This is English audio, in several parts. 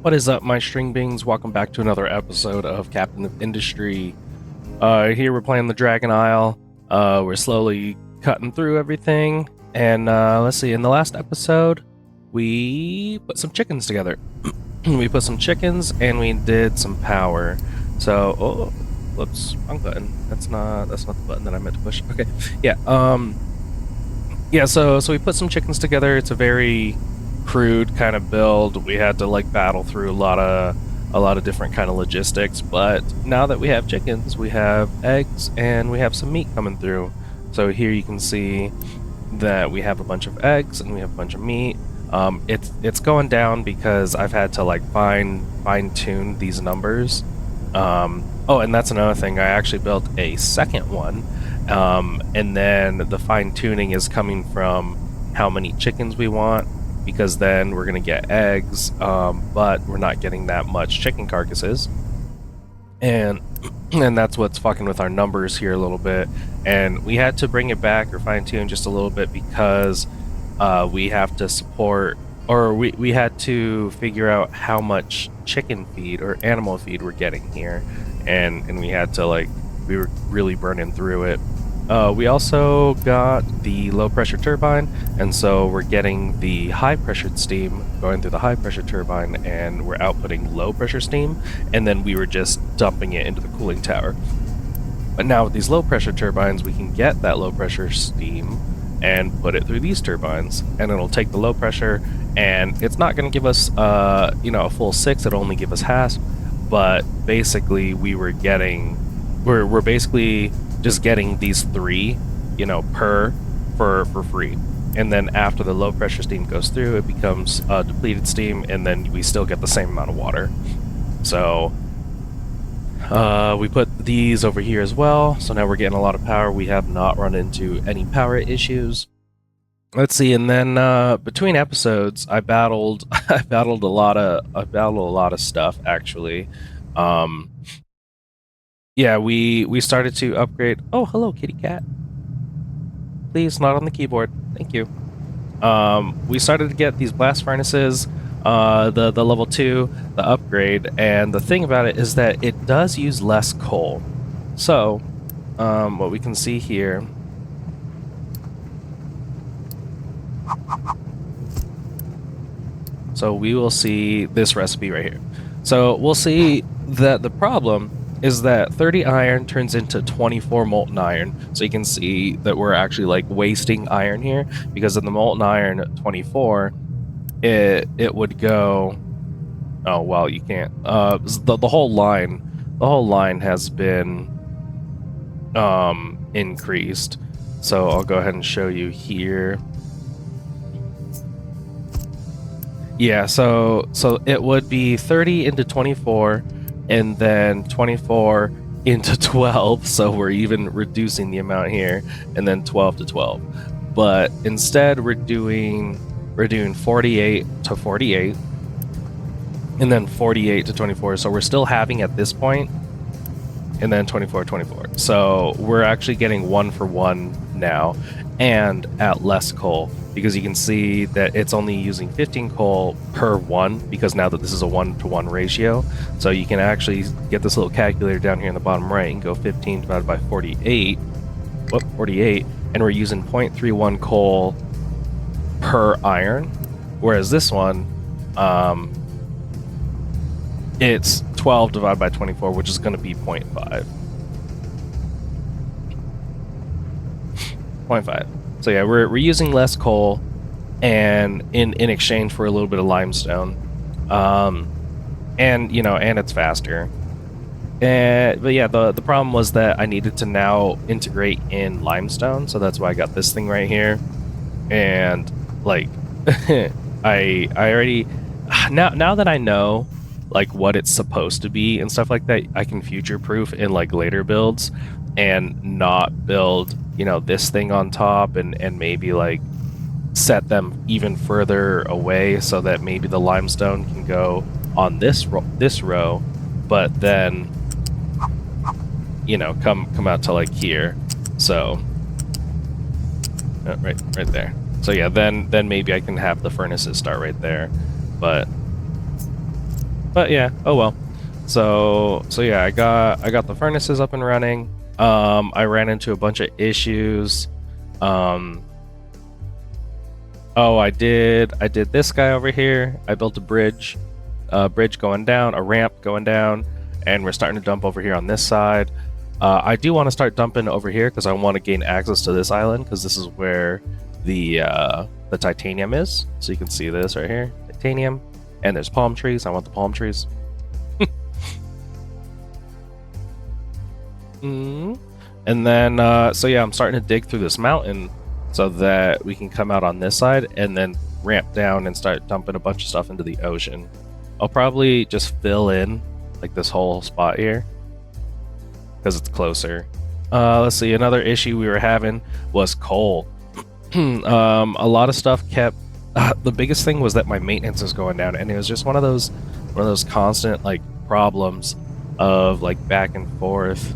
What is up, my string beings? Welcome back to another episode of Captain of Industry. Here we're playing the Dragon Isle. We're slowly cutting through everything. And let's see, in the last episode, we put some chickens together. We put some chickens and we did some power. So, oh, whoops, wrong button. That's not the button that I meant to push. Okay, yeah. So we put some chickens together. It's a very crude kind of build. We had to like battle through a lot of different kind of logistics, but now that we have chickens, we have eggs and we have some meat coming through. So here you can see that we have a bunch of eggs and we have a bunch of meat. It's going down because I've had to like fine tune these numbers. Oh, and that's another thing. I actually built a second one, and then the fine tuning is coming from how many chickens we want, because then we're gonna get eggs, but we're not getting that much chicken carcasses, and that's what's fucking with our numbers here a little bit. And we had to bring it back or fine tune just a little bit because we have to support, or we had to figure out how much chicken feed or animal feed we're getting here, and we had to we were really burning through it. We also got the low pressure turbine, and so we're getting the high pressured steam going through the high pressure turbine, and we're outputting low pressure steam, and then we were just dumping it into the cooling tower. But now with these low pressure turbines, we can get that low pressure steam and put it through these turbines, and it'll take the low pressure, and it's not going to give us a full 6, it'll only give us half. But basically we're basically just getting these 3 for free. And then after the low pressure steam goes through, it becomes depleted steam, and then we still get the same amount of water. So we put these over here as well, so now we're getting a lot of power. We have not run into any power issues. Let's see, and then between episodes, I battled a lot of stuff actually. Yeah, we started to upgrade. Oh, hello, kitty cat. Please, not on the keyboard. Thank you. We started to get these blast furnaces, the level 2, the upgrade, and the thing about it is that it does use less coal. So, what we can see here. So we will see this recipe right here. So we'll see that the problem is that 30 iron turns into 24 molten iron. So you can see that we're actually like wasting iron here, because in the molten iron 24, it would go. Oh well, you can't. The whole line has been increased. So I'll go ahead and show you here. Yeah, so it would be 30 into 24, and then 24 into 12, so we're even reducing the amount here, and then 12 to 12. But instead we're doing 48 to 48, and then 48 to 24, so we're still having at this point, and then 24 24. So we're actually getting 1 for 1 now, and at less coal, because you can see that it's only using 15 coal per 1, because now that this is a 1-to-1 ratio. So you can actually get this little calculator down here in the bottom right and go 15 divided by 48, and we're using 0.31 coal per iron, whereas this one, it's 12 divided by 24, which is going to be 0.5. 0.5. So yeah, we're using less coal, and in exchange for a little bit of limestone, and it's faster. But yeah, the problem was that I needed to now integrate in limestone, so that's why I got this thing right here. And like, I already now that I know like what it's supposed to be and stuff like that, I can future-proof in like later builds and not build this thing on top, and maybe like set them even further away so that maybe the limestone can go on this row, but then come out to like here. So right there. So yeah, then maybe I can have the furnaces start right there. But But yeah, oh well. So yeah, I got the furnaces up and running. I ran into a bunch of issues. Um, oh, I did this guy over here. I built a bridge going down, a ramp going down, and we're starting to dump over here on this side. I do want to start dumping over here because I want to gain access to this island because this is where the titanium is. So you can see this right here, titanium, and there's palm trees. I want the palm trees. And then, so yeah, I'm starting to dig through this mountain so that we can come out on this side and then ramp down and start dumping a bunch of stuff into the ocean. I'll probably just fill in like this whole spot here because it's closer. Let's see, another issue we were having was coal. A lot of stuff kept. The biggest thing was that my maintenance was going down, and it was just one of those constant like problems of like back and forth,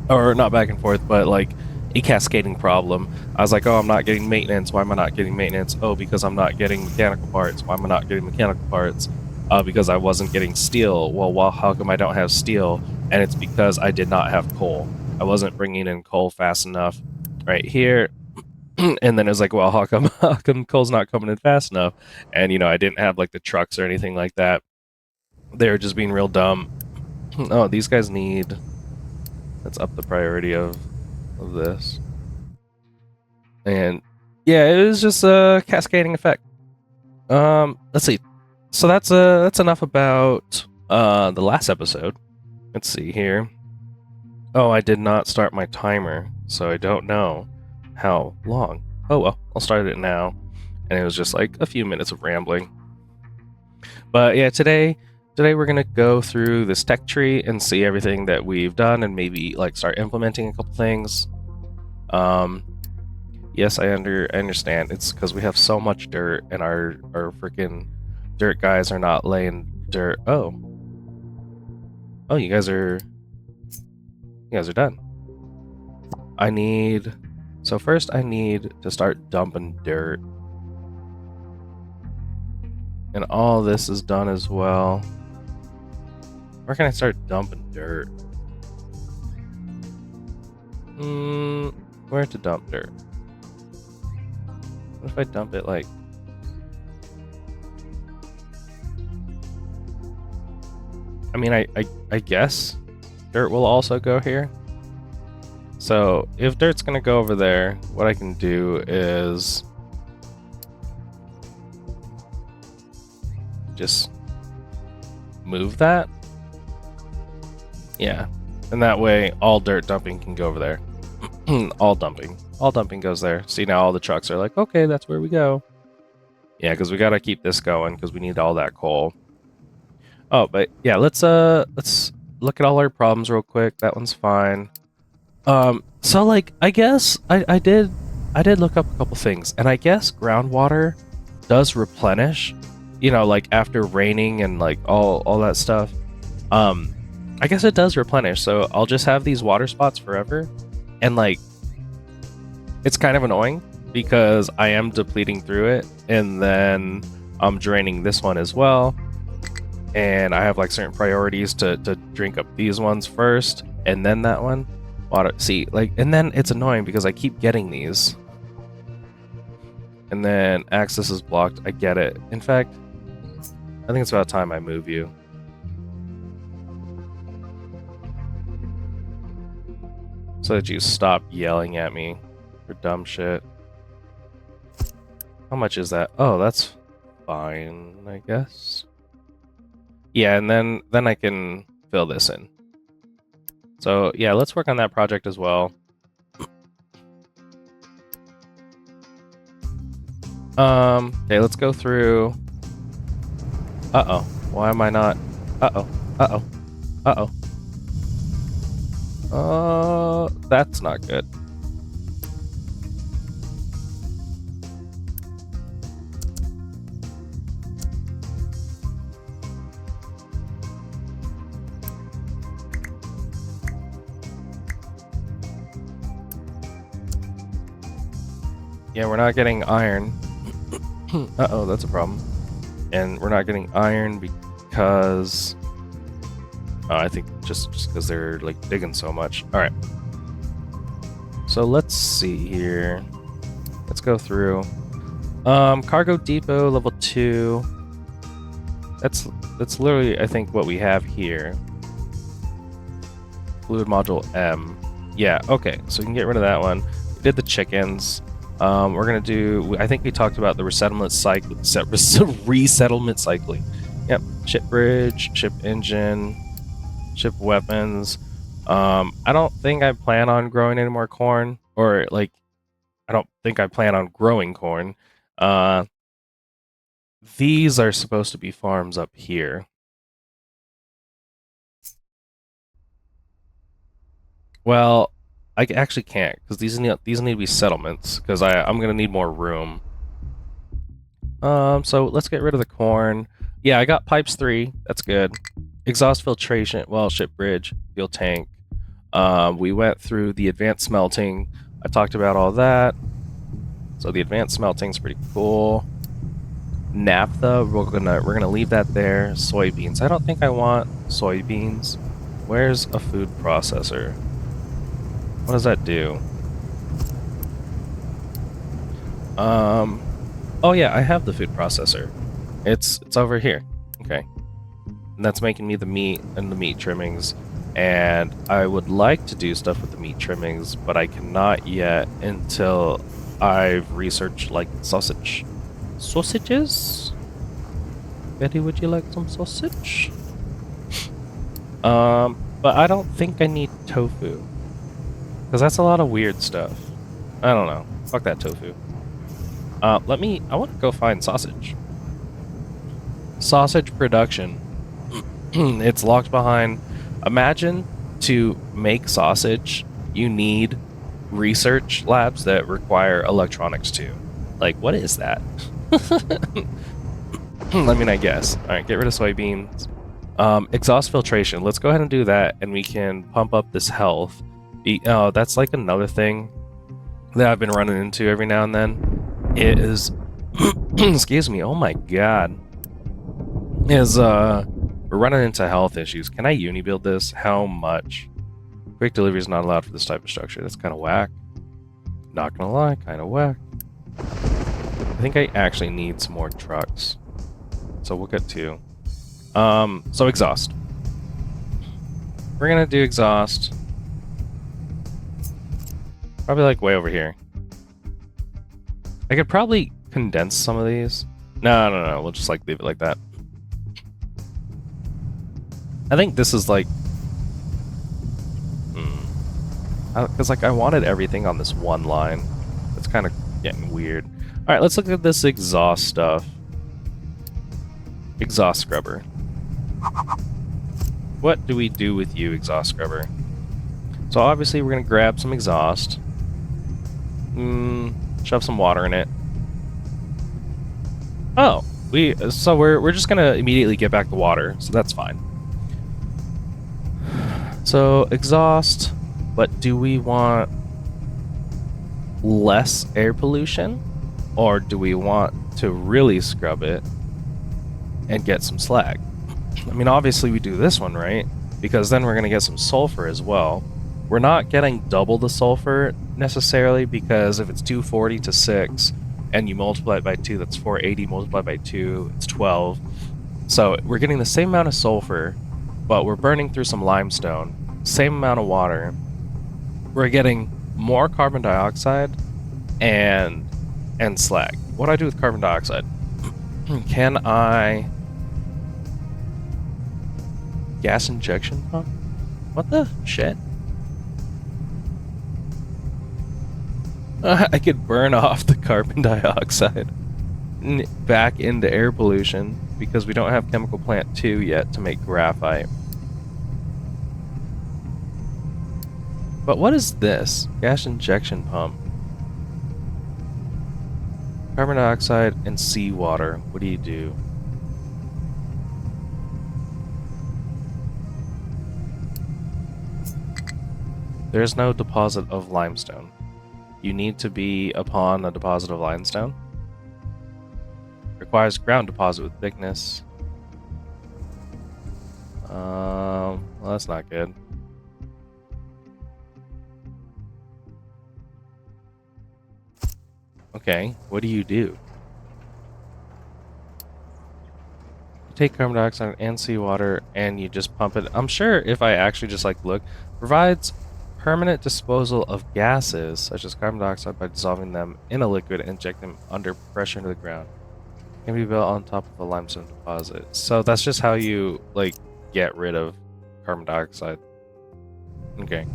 or not back and forth, but like a cascading problem. I was like, oh, I'm not getting maintenance. Why am I not getting maintenance? Oh, because I'm not getting mechanical parts. Why am I not getting mechanical parts? Because I wasn't getting steel. Well, how come I don't have steel? And it's because I did not have coal. I wasn't bringing in coal fast enough right here. And then it was like, well, how come coal's not coming in fast enough? And, I didn't have like the trucks or anything like that. They were just being real dumb. Oh, these guys need... Let's up the priority of this. And yeah, it was just a cascading effect. Let's see. So that's enough about the last episode. Let's see here. Oh, I did not start my timer, so I don't know how long. Oh well, I'll start it now. And it was just like a few minutes of rambling. But yeah, today we're gonna go through this tech tree and see everything that we've done and maybe like start implementing a couple things. Yes, I understand. It's because we have so much dirt and our freaking dirt guys are not laying dirt. Oh, you guys are done. So first I need to start dumping dirt. And all this is done as well. Where can I start dumping dirt? Where to dump dirt? What if I dump it like... I mean, I guess dirt will also go here. So if dirt's gonna go over there, what I can do is just move that. Yeah, and that way all dirt dumping can go over there. all dumping goes there. See, now all the trucks are like, okay, that's where we go. Yeah, because we gotta keep this going because we need all that coal. Oh, but yeah, let's look at all our problems real quick. That one's fine. So like, I guess I did look up a couple things, and I guess groundwater does replenish, like after raining and like all that stuff. I guess it does replenish, so I'll just have these water spots forever, and like, it's kind of annoying because I am depleting through it, and then I'm draining this one as well, and I have like certain priorities to drink up these ones first, and then that one. Water, see, like, and then it's annoying because I keep getting these, and then access is blocked. I get it. In fact, I think it's about time I move you. So that you stop yelling at me for dumb shit. How much is that? Oh, that's fine, I guess. Yeah, and then I can fill this in. So yeah, let's work on that project as well. Okay, let's go through. Uh-oh. Why am I not? Uh-oh. Uh-oh. Uh-oh. That's not good. Yeah, we're not getting iron. Uh-oh, that's a problem. And we're not getting iron because I think just because they're like digging so much. All right. So let's see here. Let's go through. Cargo depot level 2. That's literally I think what we have here. Fluid module M. Yeah. Okay. So we can get rid of that one. We did the chickens. We're gonna do. I think we talked about the resettlement cycle. Resettlement cycling. Yep. Ship bridge, ship engine, ship weapons. I don't think I plan on growing any more corn, or like, I don't think I plan on growing corn. These are supposed to be farms up here. Well, I actually can't because these need to be settlements because I'm gonna need more room. So let's get rid of the corn. Yeah, I got pipes 3. That's good. Exhaust filtration. Well, ship bridge, fuel tank. We went through the advanced smelting. I talked about all that. So the advanced smelting is pretty cool. Naphtha, we're gonna leave that there. Soybeans. I don't think I want soybeans. Where's a food processor? What does that do? Oh yeah, I have the food processor. It's over here. Okay. And that's making me the meat and the meat trimmings. And I would like to do stuff with the meat trimmings, but I cannot yet until I've researched like sausage. Sausages? Betty, would you like some sausage? But I don't think I need tofu. Because that's a lot of weird stuff. I don't know. Fuck that tofu. I want to go find sausage. Sausage production. It's locked behind. Imagine to make sausage, you need research labs that require electronics too. Like, what is that? I mean, I guess. All right, get rid of soybeans. Exhaust filtration. Let's go ahead and do that, and we can pump up this health. Oh, that's like another thing that I've been running into every now and then. It is, excuse me. Oh my god. We're running into health issues. Can I uni build this? How much? Quick delivery is not allowed for this type of structure. That's kind of whack. Not gonna lie, kind of whack. I think I actually need some more trucks. So we'll get to. So exhaust. We're gonna do exhaust. Probably like way over here. I could probably condense some of these. No. We'll just like leave it like that. I think this is like, because like I wanted everything on this one line. It's kind of getting weird. All right, let's look at this exhaust stuff. Exhaust scrubber. What do we do with you, exhaust scrubber? So obviously we're gonna grab some exhaust. Shove some water in it. Oh, we're just gonna immediately get back the water, so that's fine. So exhaust, but do we want less air pollution, or do we want to really scrub it and get some slag? I mean, obviously we do this one, right? Because then we're going to get some sulfur as well. We're not getting double the sulfur necessarily, because if it's 240 to 6 and you multiply it by 2, that's 480 multiplied by 2, it's 12. So we're getting the same amount of sulfur, but we're burning through some limestone, same amount of water. We're getting more carbon dioxide and slag. What do I do with carbon dioxide? Can I... gas injection pump? What the shit? I could burn off the carbon dioxide back into air pollution because we don't have chemical plant 2 yet to make graphite. But what is this? Gas injection pump. Carbon dioxide and seawater. What do you do? There's no deposit of limestone. You need to be upon a deposit of limestone. requires ground deposit with thickness. Well, that's not good. Okay, what do? You take carbon dioxide and seawater and you just pump it. I'm sure if I actually just like look, provides permanent disposal of gases such as carbon dioxide by dissolving them in a liquid and inject them under pressure into the ground. Can be built on top of a limestone deposit. So that's just how you like get rid of carbon dioxide. Okay.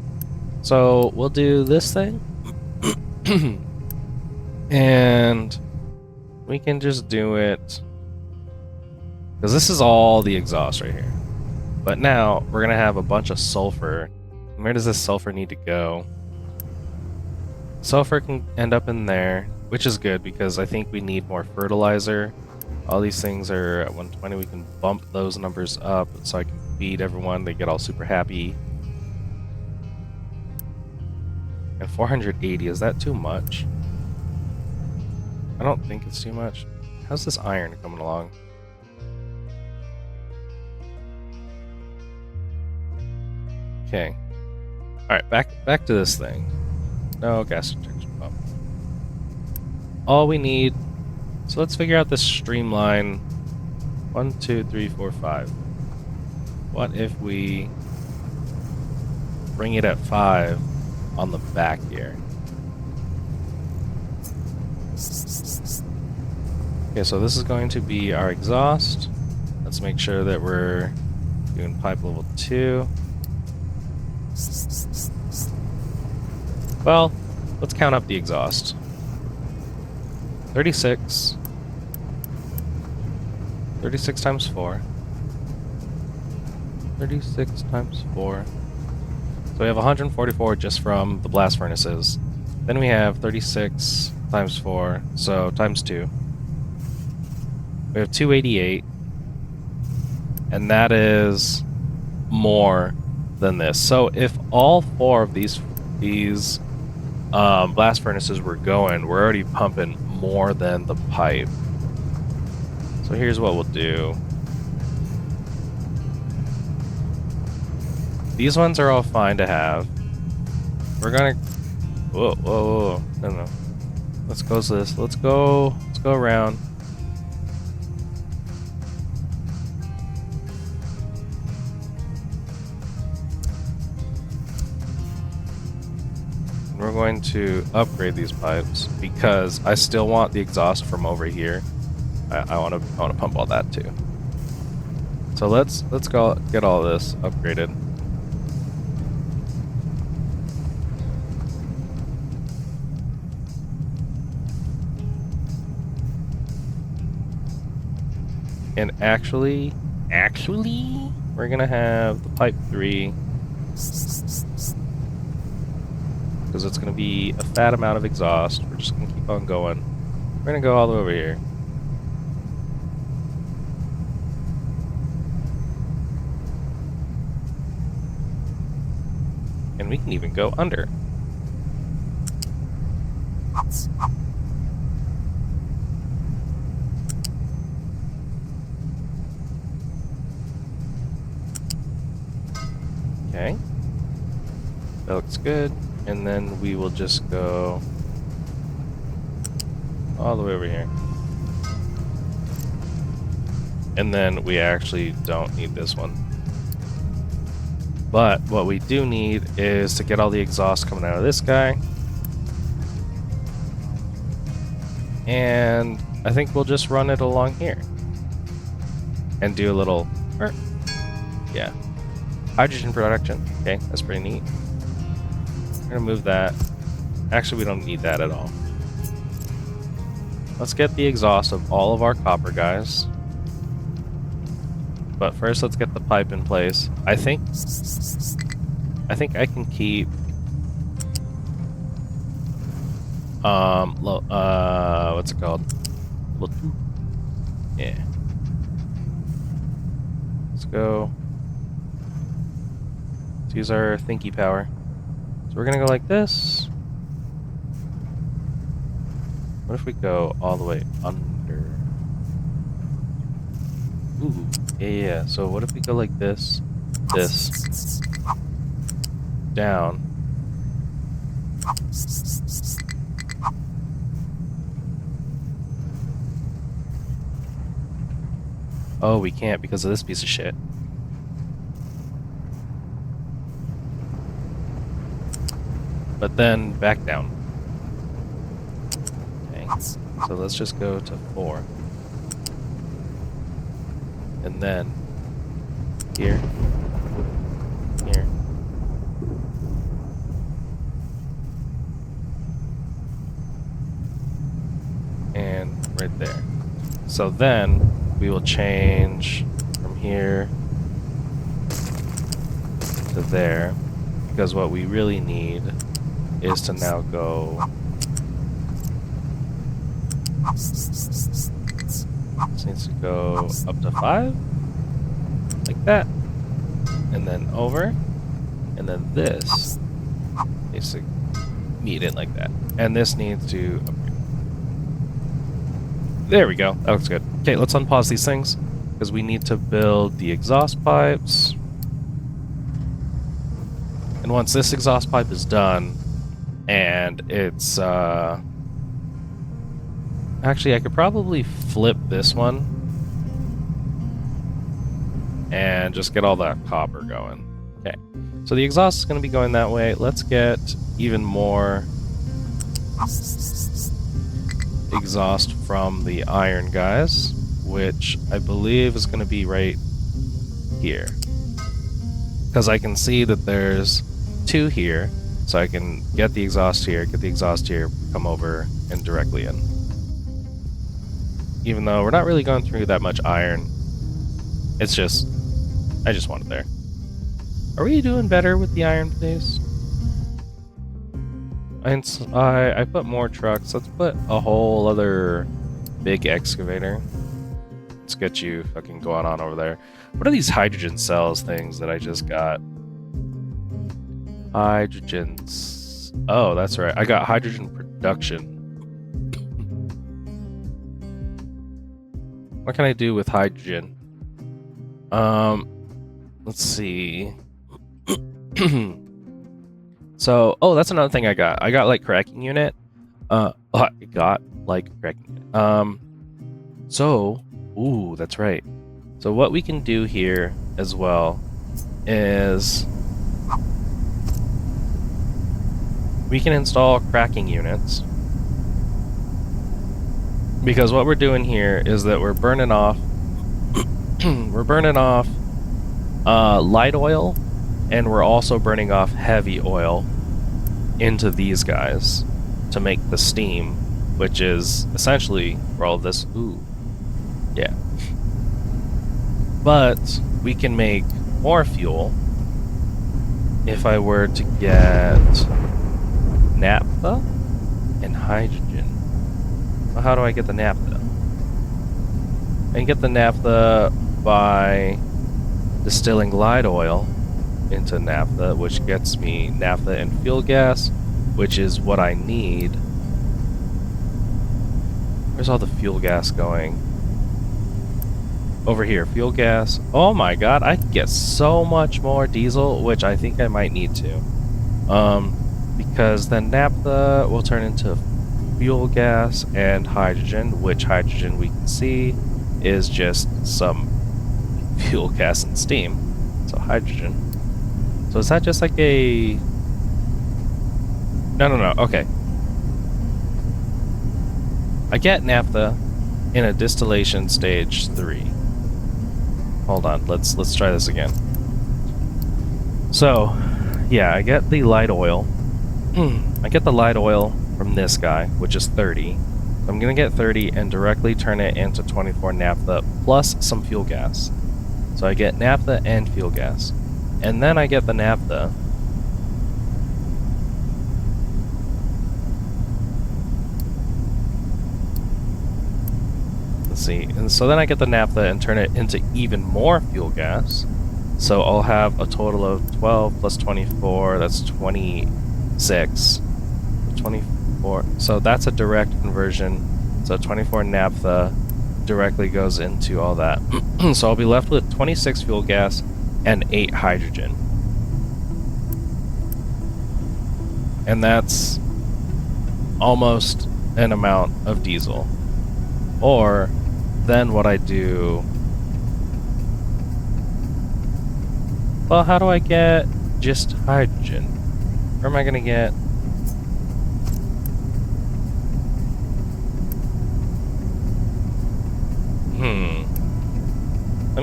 So we'll do this thing. And we can just do it because this is all the exhaust right here. But now we're gonna have a bunch of sulfur. Where does this sulfur need to go? Sulfur can end up in there, which is good because I think we need more fertilizer. All these things are at 120. We can bump those numbers up so I can feed everyone. They get all super happy. And 480, is that too much? I don't think it's too much. How's this iron coming along? Okay. Alright, back to this thing. No gas injection pump. All we need... So let's figure out this streamline. 1, 2, 3, 4, 5. What if we bring it at 5 on the back here? Okay, so this is going to be our exhaust. Let's make sure that we're doing pipe level 2. Well, let's count up the exhaust. 36. 36 times 4. 36 times 4. So we have 144 just from the blast furnaces. Then we have 36 times 4, so times 2. We have 288. And that is more than this. So if all 4 of these blast furnaces were going, we're already pumping more than the pipe. So here's what we'll do. These ones are all fine to have. We're gonna... Whoa. No. Let's go to this. Let's go around. We're going to upgrade these pipes because I still want the exhaust from over here. I want to pump all that too. So let's go get all this upgraded. And actually, we're gonna have the pipe 3. Because it's going to be a fat amount of exhaust. We're just going to keep on going. We're going to go all the way over here. And we can even go under. Okay. That looks good. And then we will just go all the way over here. And then we actually don't need this one. But what we do need is to get all the exhaust coming out of this guy. And I think we'll just run it along here. And do a little... yeah. Hydrogen production. Okay, that's pretty neat. We're gonna move that. Actually, we don't need that at all. Let's get the exhaust of all of our copper guys. But first, let's get the pipe in place. I think I can keep what's it called? Yeah. Let's go. Let's use our thinky power. So we're gonna go like this. What if we go all the way under? Ooh, yeah. So what if we go like this, this, down? Oh, we can't because of this piece of shit. But then back down. Okay. So let's just go to 4. And then here, here. And right there. So then we will change from here to there, because what we really need is to now go this needs to go up to 5 like that, and then over, and then this needs to meet it like that, and this needs to upgrade. There we go. That looks good. Okay, let's unpause these things because we need to build the exhaust pipes. And once this exhaust pipe is done, and it's actually, I could probably flip this one and just get all that copper going. Okay, so the exhaust is going to be going that way. Let's get even more exhaust from the iron guys, which I believe is going to be right here, because I can see that there's 2 here, so I can get the exhaust here, come over and directly in. Even though we're not really going through that much iron, it's just, I just want it there. Are we doing better with the iron, please? I put more trucks. Let's put a whole other big excavator. Let's get you fucking going on over there. What are these hydrogen cells things that I just got? Hydrogens. Oh, that's right. I got hydrogen production. What can I do with hydrogen? Let's see. So, oh, that's another thing I got. I got like cracking unit. I got like cracking unit. So, ooh, that's right. So what we can do here as well is we can install cracking units, because what we're doing here is that we're burning off light oil, and we're also burning off heavy oil into these guys to make the steam, which is essentially where all of this. Ooh, yeah. But we can make more fuel if I were to get naphtha and hydrogen. Well, how do I get the naphtha? I can get the naphtha by distilling light oil into naphtha, which gets me naphtha and fuel gas, which is what I need. Where's all the fuel gas going? Over here, fuel gas. Oh my god, I can get so much more diesel, which I think I might need to. Because then naphtha will turn into fuel gas and hydrogen, which hydrogen we can see is just some fuel gas and steam. So hydrogen. So is that just like a... No. Okay. I get naphtha in a distillation stage 3. Hold on, let's try this again. So, yeah, I get the light oil. I get the light oil from this guy, which is 30. I'm gonna get 30 and directly turn it into 24 naphtha plus some fuel gas. So I get naphtha and fuel gas. And then I get the naphtha. Let's see. And so then I get the naphtha and turn it into even more fuel gas. So I'll have a total of 12 plus 24, that's 26. 24. So that's a direct conversion. So 24 naphtha directly goes into all that. So I'll be left with 26 fuel gas and 8 hydrogen. And that's almost an amount of diesel. Or then what I do... Well, how do I get just hydrogen? Where am I gonna get... Let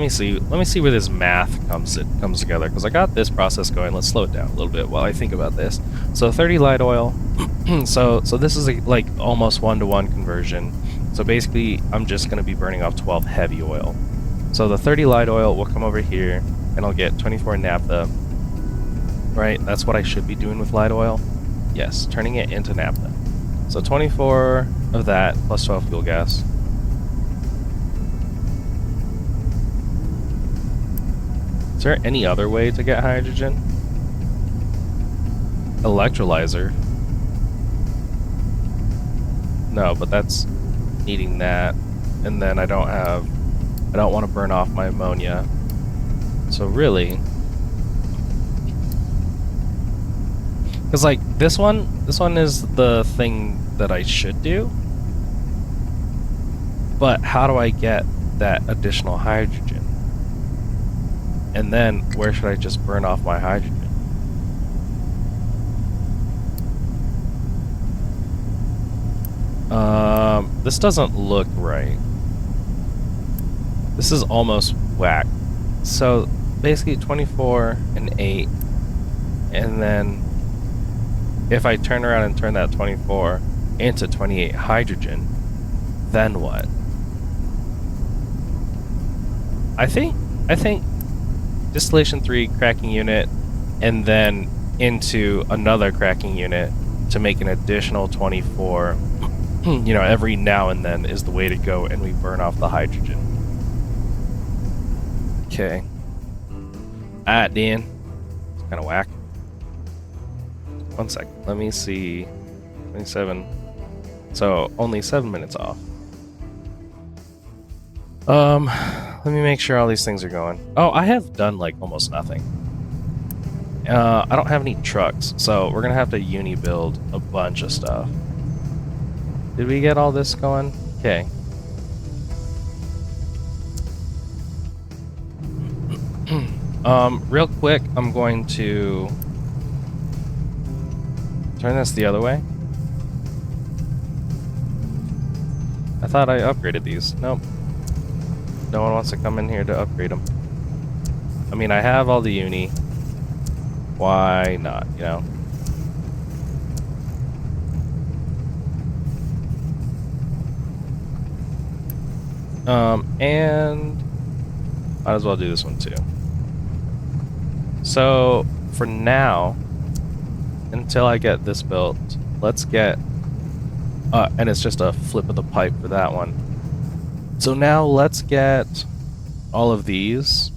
me see where this math comes together, because I got this process going. Let's slow it down a little bit while I think about this. So 30 light oil. so this is like almost 1-to-1 conversion. So basically, I'm just going to be burning off 12 heavy oil. So the 30 light oil will come over here, and I'll get 24 naphtha. Right? That's what I should be doing with light oil. Yes, turning it into naphtha. So 24 of that plus 12 fuel gas. Is there any other way to get hydrogen? Electrolyzer. No, but that's needing that. And then I don't want to burn off my ammonia. So really, because like this one is the thing that I should do. But how do I get that additional hydrogen? And then, where should I just burn off my hydrogen? This doesn't look right. This is almost whack. So, basically 24 and 8. And then, if I turn around and turn that 24 into 28 hydrogen, then what? I think distillation 3 cracking unit, and then into another cracking unit to make an additional 24, you know, every now and then is the way to go, and we burn off the hydrogen. Okay. Alright, Dan. It's kind of whack. 1 sec. Let me see. 27. So, only 7 minutes off. Let me make sure all these things are going. Oh, I have done like almost nothing. I don't have any trucks, so we're gonna have to uni build a bunch of stuff. Did we get all this going? Okay. Real quick, I'm going to turn this the other way. I thought I upgraded these. Nope. No one wants to come in here to upgrade them. I mean, I have all the uni. Why not, you know? And might as well do this one too. So, for now, until I get this built, let's get... and it's just a flip of the pipe for that one. So now let's get all of these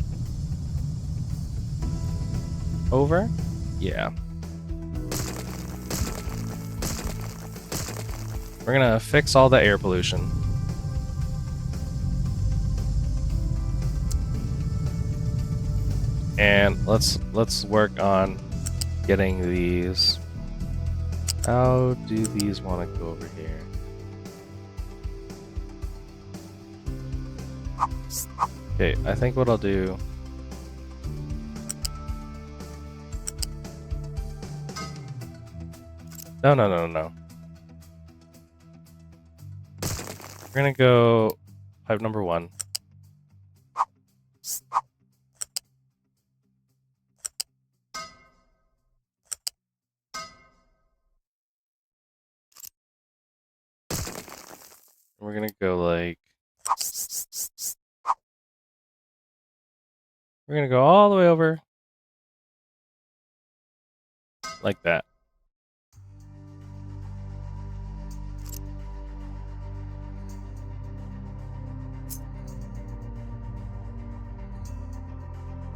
over. Yeah. We're gonna fix all the air pollution. And let's work on getting these. How do these want to go over here? Okay, I think what I'll do... No. We're gonna go pipe number 1. We're gonna go like... We're gonna go all the way over. Like that.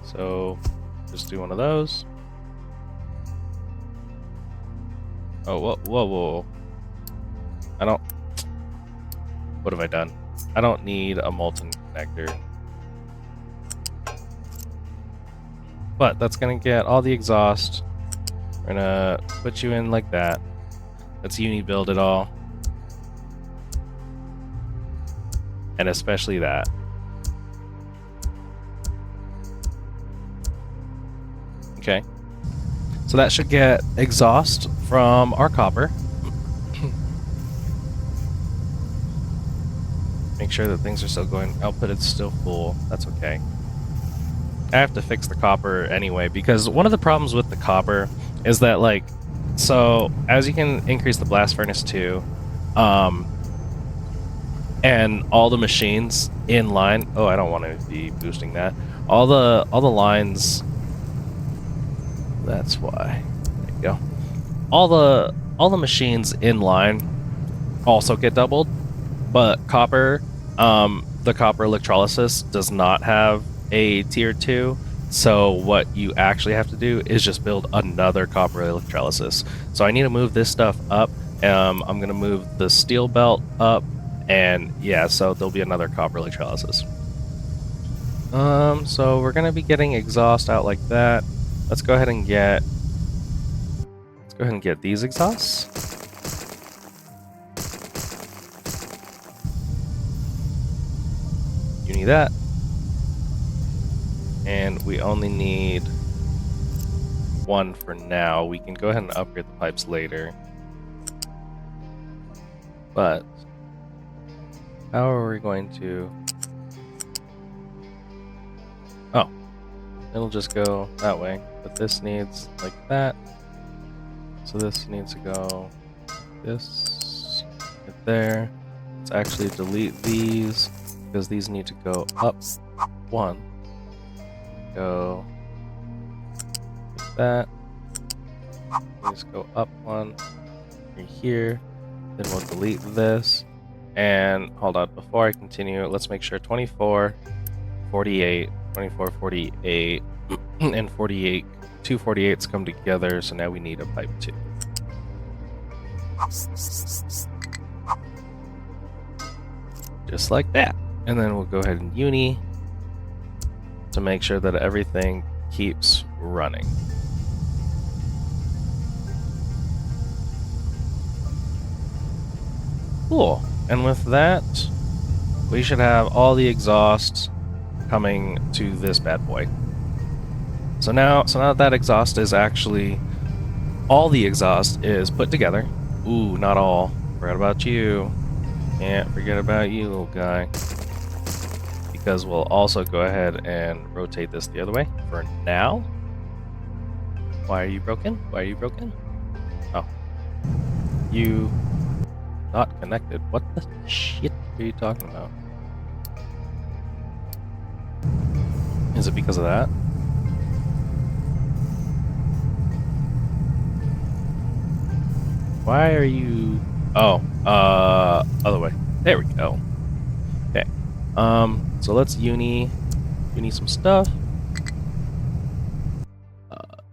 So, just do one of those. Oh, whoa. I don't... What have I done? I don't need a molten connector. But that's gonna get all the exhaust. We're gonna put you in like that. Let's uni build it all. And especially that. Okay. So that should get exhaust from our copper. Make sure that things are still going. Output is still full. That's okay. I have to fix the copper anyway, because one of the problems with the copper is that, like, so as you can increase the blast furnace too, and all the machines in line. Oh, I don't want to be boosting that. All the lines. That's why. There you go. All the machines in line also get doubled, but copper, the copper electrolysis does not have a tier 2. So what you actually have to do is just build another copper electrolysis. So I need to move this stuff up. I'm going to move the steel belt up, and yeah, so there'll be another copper electrolysis. So we're going to be getting exhaust out like that. Let's go ahead and get these exhausts. You need that. And we only need one for now. We can go ahead and upgrade the pipes later. But how are we going to... Oh, it'll just go that way. But this needs like that. So this needs to go this right there. Let's actually delete these because these need to go up one. Go like that. These go up one right here. Then we'll delete this. And hold on, before I continue, let's make sure 24, 48, 24, 48, and 48. Two 48s come together, so now we need a pipe 2. Just like that. And then we'll go ahead and uni to make sure that everything keeps running. Cool. And with that, we should have all the exhaust coming to this bad boy. So now that exhaust is actually, all the exhaust is put together. Ooh, not all. Forgot about you. Can't forget about you, little guy. Because we'll also go ahead and rotate this the other way for now. Why are you broken? Why are you broken? Oh. You not connected. What the shit are you talking about? Is it because of that? Why are you... Oh, other way. There we go. Okay. So let's uni some stuff.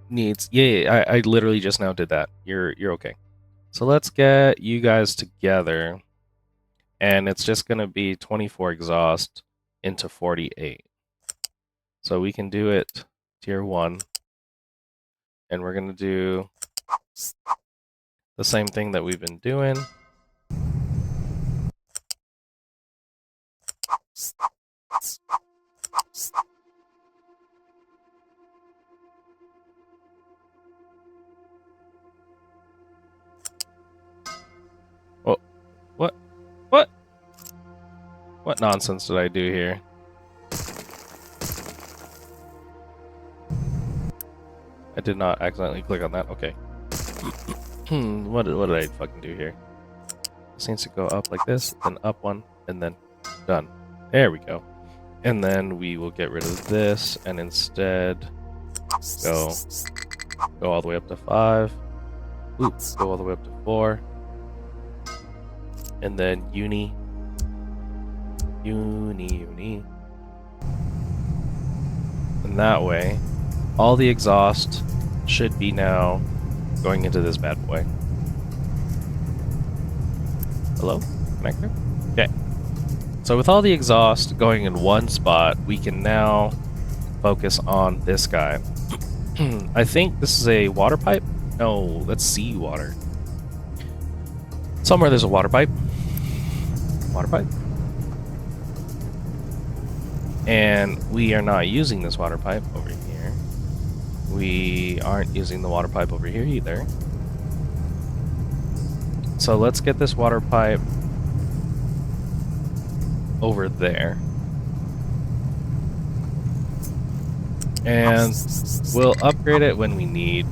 Needs... Yeah, I literally just now did that. You're okay. So let's get you guys together. And it's just going to be 24 exhaust into 48. So we can do it tier 1. And we're going to do the same thing that we've been doing. Oh, what? What? What nonsense did I do here? I did not accidentally click on that. Okay. What did I fucking do here? This needs to go up like this, then up one, and then done. There we go. And then we will get rid of this, and instead go all the way up to 5. Oops, go all the way up to 4. And then uni. And that way, all the exhaust should be now going into this bad boy. Hello? Connector? Okay. So with all the exhaust going in one spot, we can now focus on this guy. I think this is a water pipe. No, that's seawater. Somewhere there's a water pipe. Water pipe. And we are not using this water pipe over here. We aren't using the water pipe over here either. So let's get this water pipe over there. And we'll upgrade it when we need.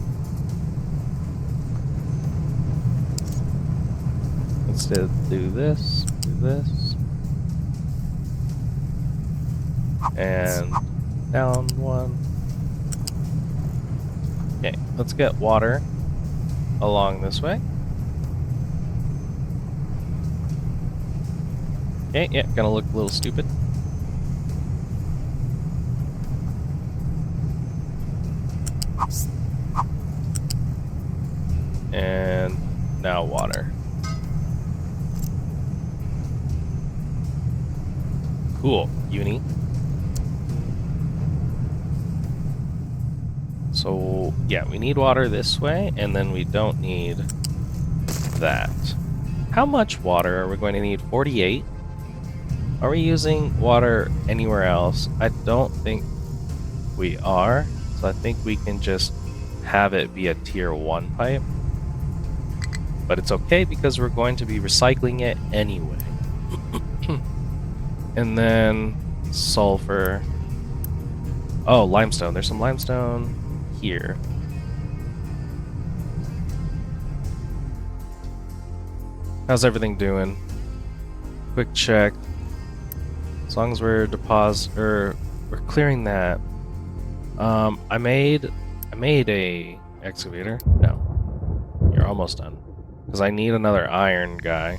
Let's do this, and down one. Okay, let's get water along this way. Okay, yeah, gonna look a little stupid. And now water. Cool, uni. So, yeah, we need water this way, and then we don't need that. How much water are we going to need? 48? Are we using water anywhere else? I don't think we are, so I think we can just have it be a tier 1 pipe. But it's okay because we're going to be recycling it anyway. And then sulfur. Oh, limestone. There's some limestone here. How's everything doing? Quick check. As long as we're we're clearing that. I made a excavator. No, you're almost done. Because I need another iron guy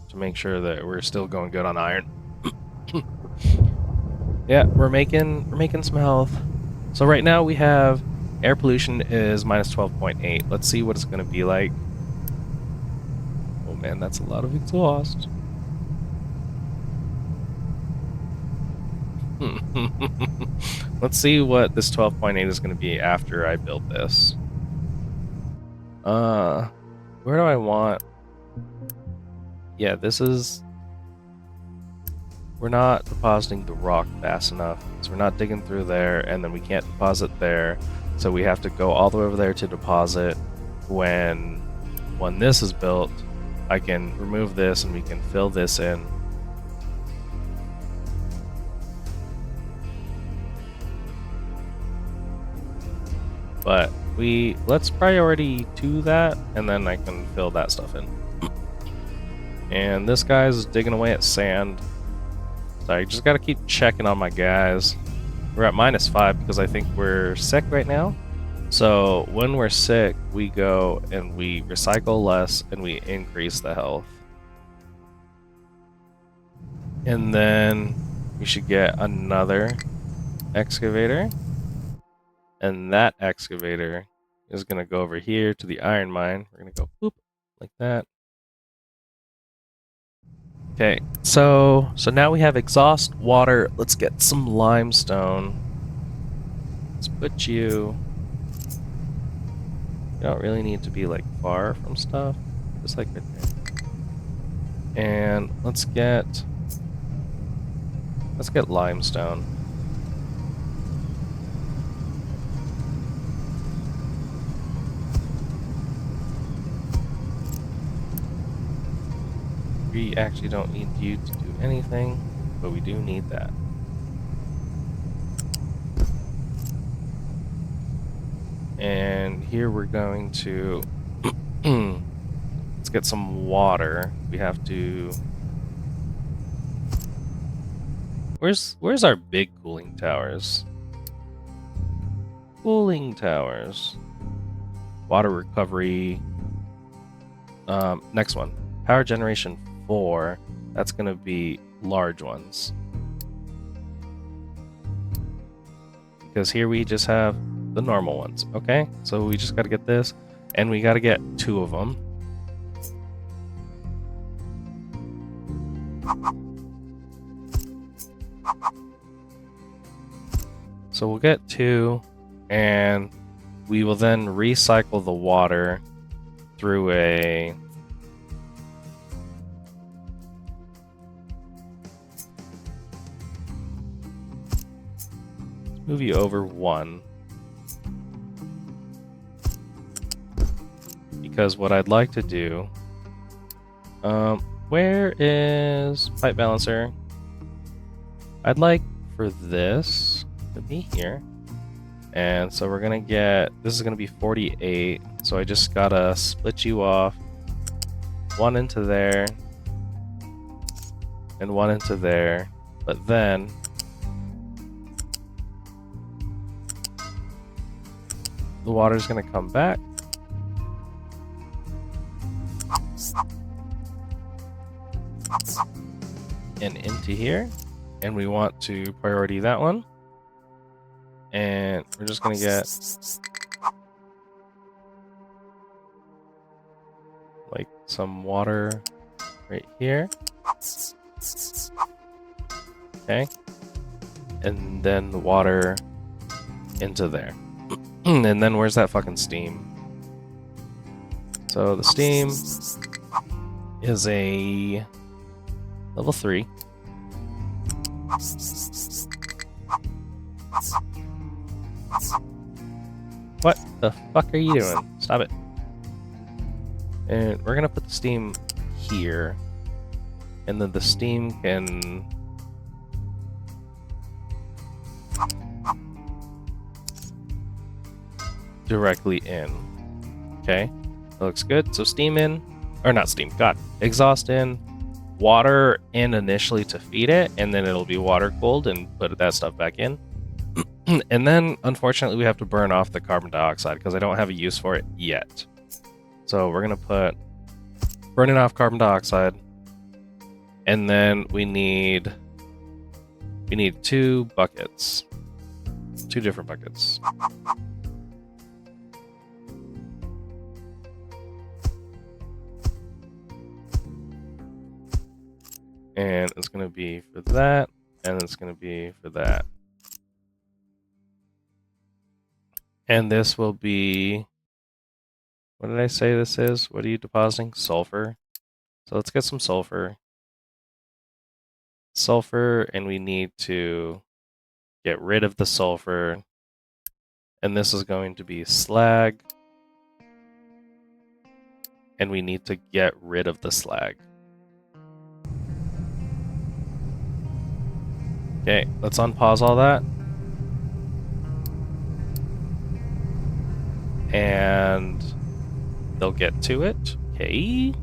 to make sure that we're still going good on iron. Yeah, we're making some health. So right now we have air pollution is minus 12.8. Let's see what it's going to be like. Oh man, that's a lot of exhaust. Let's see what this 12.8 is going to be after I build this. Where do I want? Yeah, this is... We're not depositing the rock fast enough, so we're not digging through there, and then we can't deposit there, so we have to go all the way over there to deposit. When this is built, I can remove this and we can fill this in. But let's priority 2 that, and then I can fill that stuff in. And this guy's digging away at sand. So I just gotta keep checking on my guys. We're at -5 because I think we're sick right now. So when we're sick, we go and we recycle less and we increase the health. And then we should get another excavator. And that excavator is gonna go over here to the iron mine. We're gonna go boop like that. Okay, so now we have exhaust, water. Let's get some limestone. Let's put you... You don't really need to be like far from stuff. Just like right there. And let's get limestone. We actually don't need you to do anything, but we do need that. And here we're going to let's get some water. We have to... Where's our big cooling towers? Cooling towers. Water recovery. Next one. Power generation 4. That's going to be large ones. Because here we just have the normal ones. Okay? So we just got to get this. And we got to get 2 of them. So we'll get 2, and we will then recycle the water through a... Let's move you over 1. Because what I'd like to do... where is pipe balancer? I'd like for this to be here. And so we're gonna get... This is gonna be 48. So I just gotta split you off. 1 into there. And 1 into there. But then... the water's gonna come back. And into here, and we want to priority that one, and we're just gonna get like some water right here, okay, and then the water into there. And then where's that fucking steam? So the steam is a level 3. What the fuck are you doing? Stop it. And we're gonna put the steam here. And then the steam can... directly in. Okay, that looks good. So steam in, or not steam, god, exhaust in, water in initially to feed it, and then it'll be water cooled and put that stuff back in. And then unfortunately we have to burn off the carbon dioxide because I don't have a use for it yet. So we're gonna put burning off carbon dioxide, and then we need 2 buckets, 2 different buckets. And it's going to be for that, and it's going to be for that. And this will be... what did I say this is? What are you depositing? Sulfur. So let's get some sulfur. Sulfur, and we need to get rid of the sulfur. And this is going to be slag. And we need to get rid of the slag. Okay, let's unpause all that. And they'll get to it. Okay.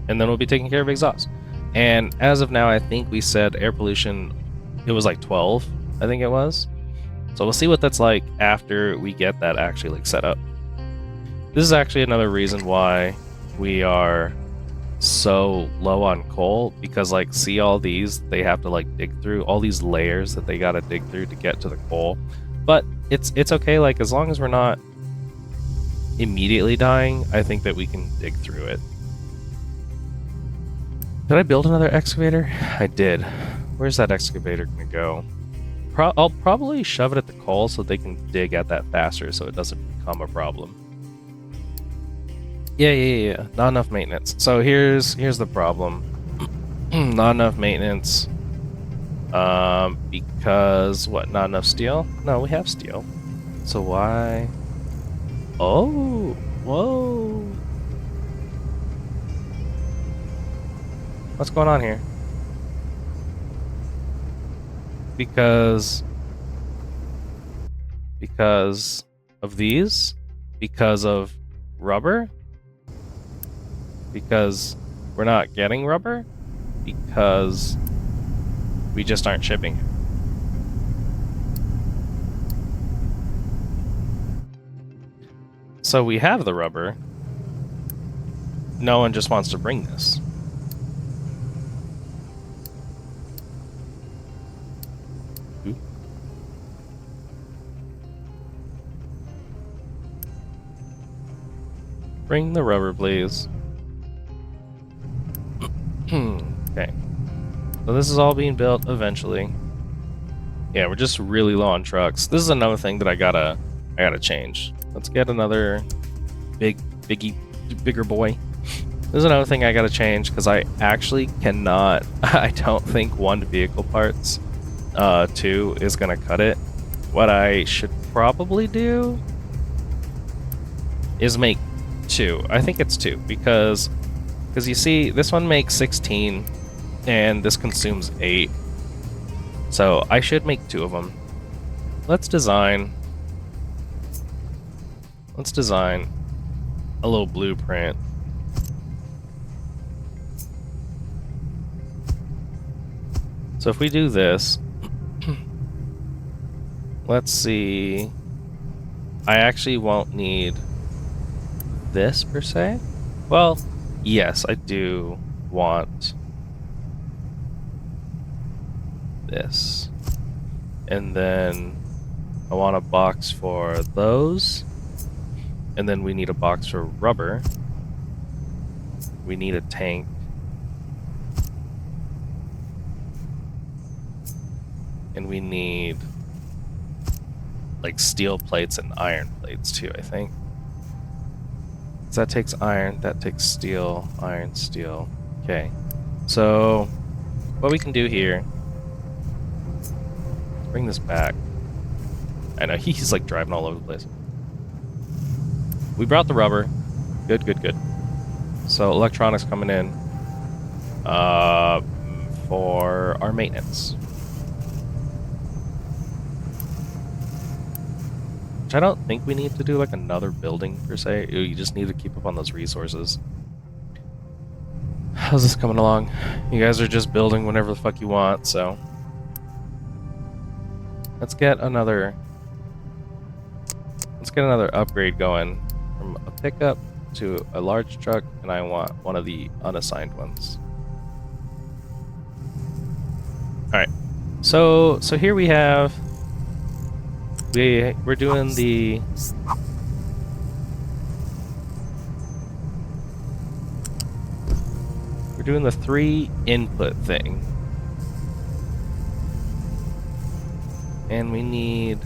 And then we'll be taking care of exhaust. And as of now, I think we said air pollution, it was like 12, I think it was. So we'll see what that's like after we get that actually like set up. This is actually another reason why we are so low on coal, because like see all these, they have to like dig through all these layers that they got to dig through to get to the coal. But it's okay, like as long as we're not immediately dying, I think that we can dig through it. Did I build another excavator? I did. Where's that excavator gonna go? I'll probably shove it at the coal so they can dig at that faster so it doesn't become a problem. Yeah. Not enough maintenance. So here's the problem. Not enough maintenance. Because what? Not enough steel? No, we have steel. So why? Oh, whoa. What's going on here? Because of these? Because of rubber? Because we're not getting rubber? Because we just aren't shipping it. So we have the rubber. No one just wants to bring this. Ooh. Bring the rubber, please. Okay. So this is all being built eventually. Yeah, we're just really low on trucks. This is another thing that I gotta change. Let's get another bigger boy. This is another thing I gotta change because I actually cannot. I don't think one vehicle parts, 2 is gonna cut it. What I should probably do is make 2. I think it's 2 because you see, this one makes 16 and this consumes 8. So I should make 2 of them. Let's design a little blueprint. So if we do this, let's see, I actually won't need this per se. Well, yes, I do want this. And then I want a box for those. And then we need a box for rubber. We need a tank. And we need like steel plates and iron plates too, I think. So that takes iron, that takes steel, iron, steel. Okay. So what we can do here, let's bring this back. I know he's like driving all over the place. We brought the rubber. Good, good, good. So electronics coming in for our maintenance. Which I don't think we need to do like another building per se. You just need to keep up on those resources. How's this coming along? You guys are just building whenever the fuck you want, so let's get another upgrade going from a pickup to a large truck, and I want one of the unassigned ones. Alright. So here we have we're doing the we're doing the 3 input thing. And we need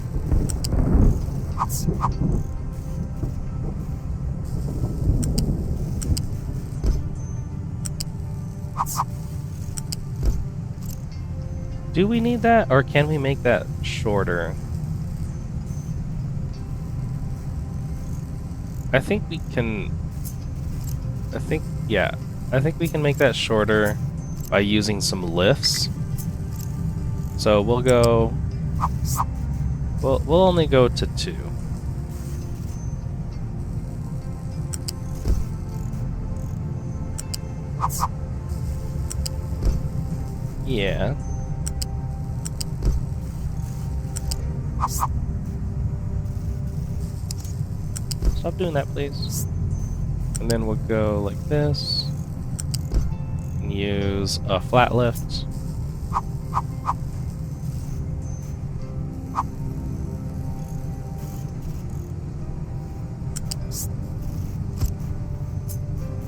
do we need that, or can we make that shorter? I think we can. I think we can make that shorter by using some lifts. So we'll go. We'll only go to 2. Yeah. Stop doing that, please. And then we'll go like this. And use a flat lift.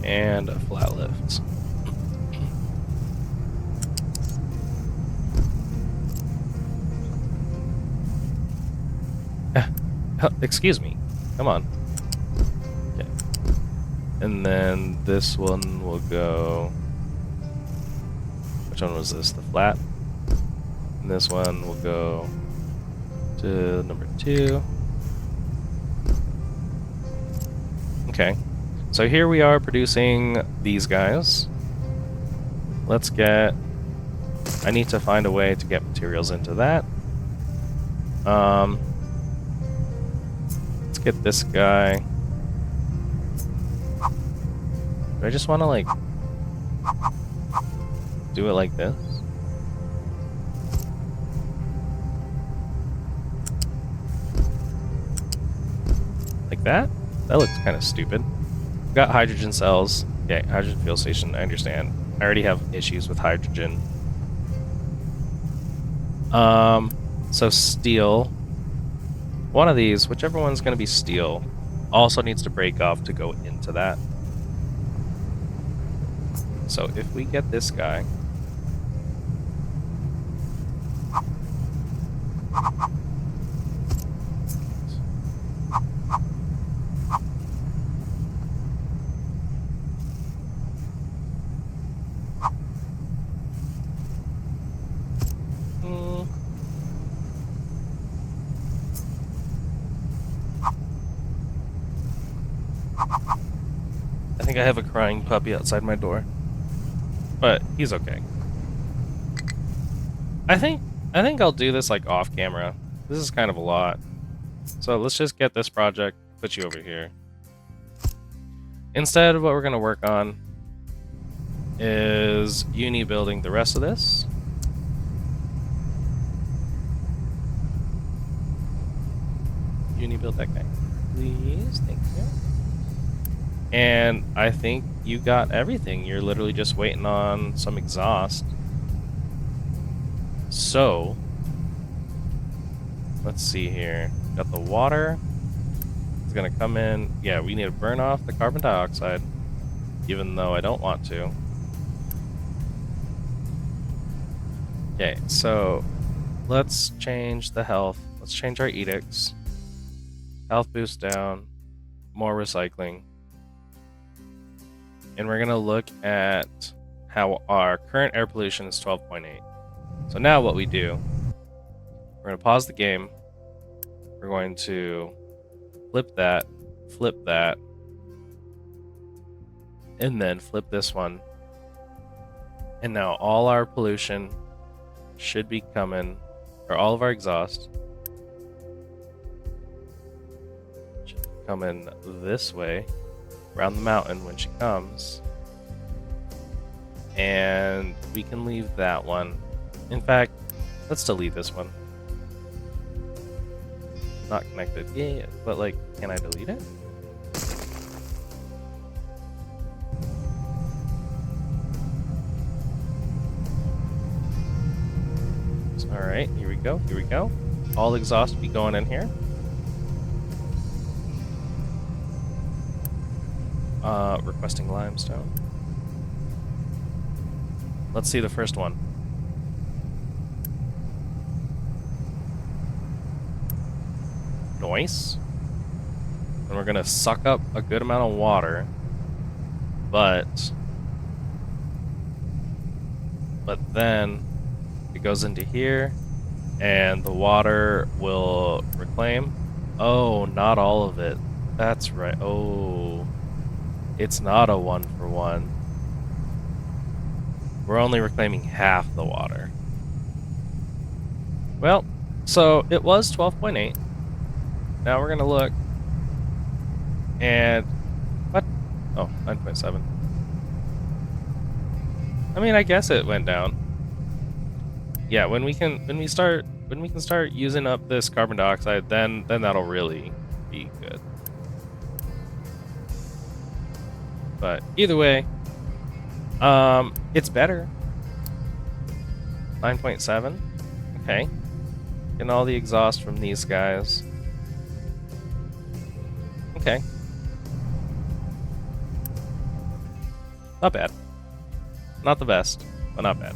And a flat lift. Excuse me. Come on. Okay. And then this one will go. Which one was this? The flat? And this one will go to number 2. Okay. So here we are producing these guys. Let's get. I need to find a way to get materials into that. Let's get this guy. Do I just want to like do it like this? Like that? That looks kind of stupid. We've got hydrogen cells. Okay, hydrogen fuel station, I understand. I already have issues with hydrogen. So steel. One of these, whichever one's going to be steel, also needs to break off to go into that. So if we get this guy, I have a crying puppy outside my door. But he's okay. I think I'll do this like off camera. This is kind of a lot. So let's just get this project, put you over here. Instead, what we're gonna work on is uni building the rest of this. Uni build that guy, please. Thank you. And I think you got everything. You're literally just waiting on some exhaust. So, let's see here. Got the water. It's gonna come in. Yeah, we need to burn off the carbon dioxide, even though I don't want to. Okay, so let's change the health. Let's change our edicts. Health boost down. More recycling. And we're going to look at how our current air pollution is 12.8. So now what we do, we're going to pause the game. We're going to flip that, and then flip this one. And now all our pollution should be coming, or all of our exhaust should be coming this way. Around the mountain when she comes, and we can leave that one. In fact, let's delete this one. Not connected. Yeah, but like, can I delete it? All right, here we go. Here we go. All exhaust be going in here. Requesting limestone. Let's see the first one. Nice. And we're gonna suck up a good amount of water, but then it goes into here, and the water will reclaim. Oh, not all of it. That's right. Oh. It's not a 1-for-1. We're only reclaiming half the water. Well, so it was 12.8. Now we're going to look. And what? Oh, 9.7. I mean, I guess it went down. Yeah, when we can start using up this carbon dioxide, then that'll really be good. But either way, it's better. 9.7. Okay. Getting all the exhaust from these guys. Okay. Not bad. Not the best, but not bad.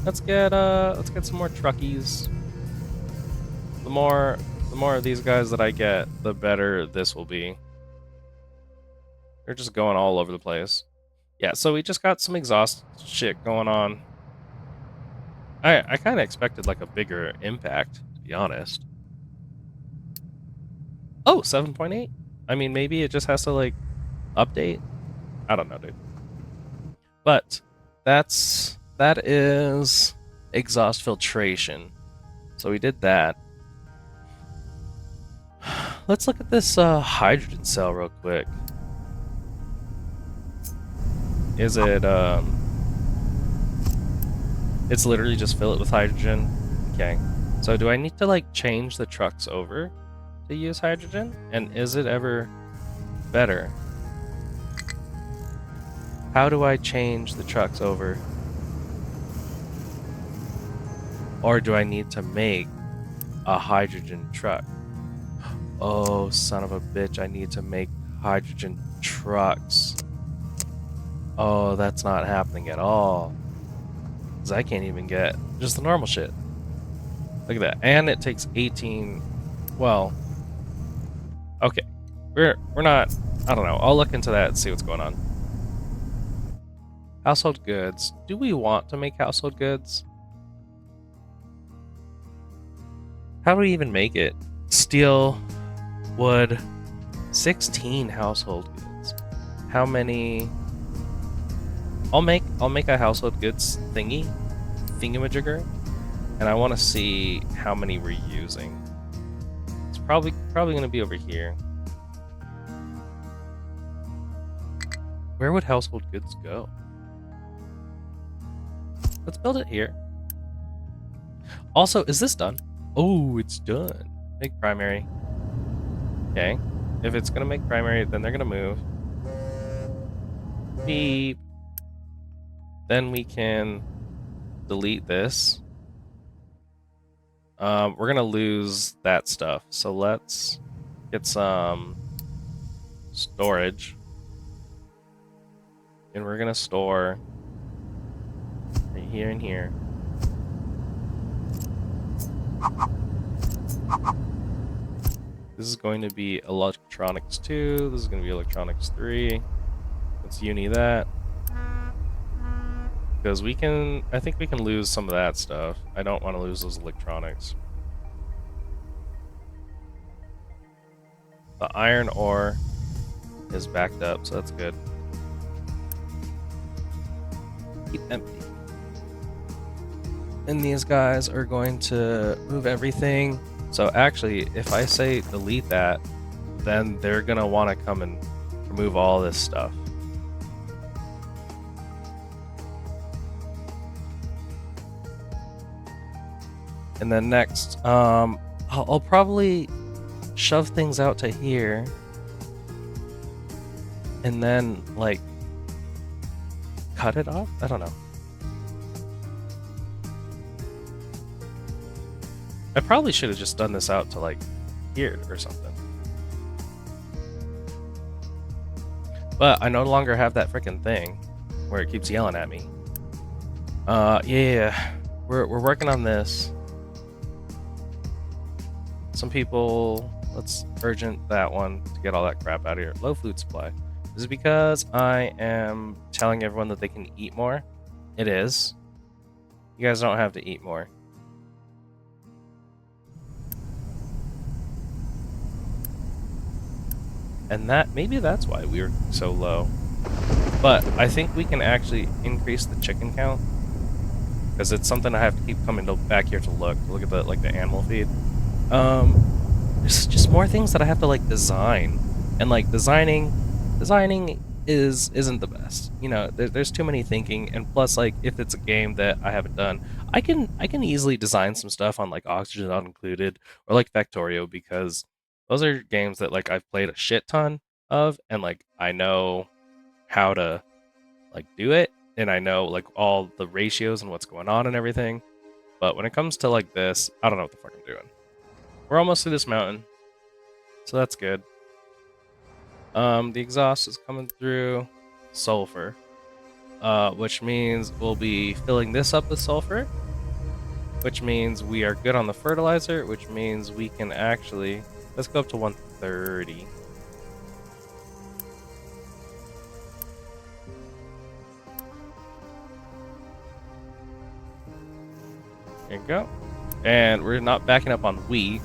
Let's get some more truckies. The more of these guys that I get, the better this will be. They're just going all over the place. Yeah, so we just got some exhaust shit going on. I kind of expected like a bigger impact, to be honest. Oh, 7.8? I mean, maybe it just has to like update. I don't know, dude. But that is exhaust filtration. So we did that. Let's look at this hydrogen cell real quick. Is it, it's literally just fill it with hydrogen. Okay. So do I need to like change the trucks over to use hydrogen? And is it ever better? How do I change the trucks over? Or do I need to make a hydrogen truck? Oh, son of a bitch, I need to make hydrogen trucks. Oh, that's not happening at all. Because I can't even get just the normal shit. Look at that. And it takes 18... Well... Okay. We're not... I don't know. I'll look into that and see what's going on. Household goods. Do we want to make household goods? How do we even make it? Steel, wood, 16 household goods. how many. I'll make a household goods thingamajigger, and I want to see how many we're using. It's probably going to be over here. Where would household goods go? Let's build it here. Also, is this done? Oh, it's done. Make primary. Okay. If it's gonna make primary, then they're gonna move. Beep. Then we can delete this. We're gonna lose that stuff. So let's get some storage. And we're gonna store right here and here. This is going to be electronics 2. This is going to be electronics 3. Let's uni that. Because we can, I think we can lose some of that stuff. I don't want to lose those electronics. The iron ore is backed up, so that's good. Keep empty. And these guys are going to move everything. So actually, if I say delete that, then they're going to want to come and remove all this stuff. And then next, I'll probably shove things out to here. And then, like, cut it off? I don't know. I probably should have just done this out to, like, here or something. But I no longer have that freaking thing where it keeps yelling at me. Yeah. We're working on this. Some people... Let's urgent that one to get all that crap out of here. Low food supply. Is it because I am telling everyone that they can eat more? It is. You guys don't have to eat more. And maybe that's why we were so low. But I think we can actually increase the chicken count. Because it's something I have to keep coming back here to look at the animal feed. There's just more things that I have to design. And designing isn't the best. You know, there's too many thinking, and plus if it's a game that I haven't done, I can easily design some stuff on Oxygen Not Included or Factorio, because those are games that I've played a shit ton of, and I know how to do it, and I know all the ratios and what's going on and everything. But when it comes to this, I don't know what the fuck I'm doing. We're almost through this mountain, so that's good. The exhaust is coming through sulfur, which means we'll be filling this up with sulfur, which means we are good on the fertilizer, which means we can actually... Let's go up to 130. There you go. And we're not backing up on wheat.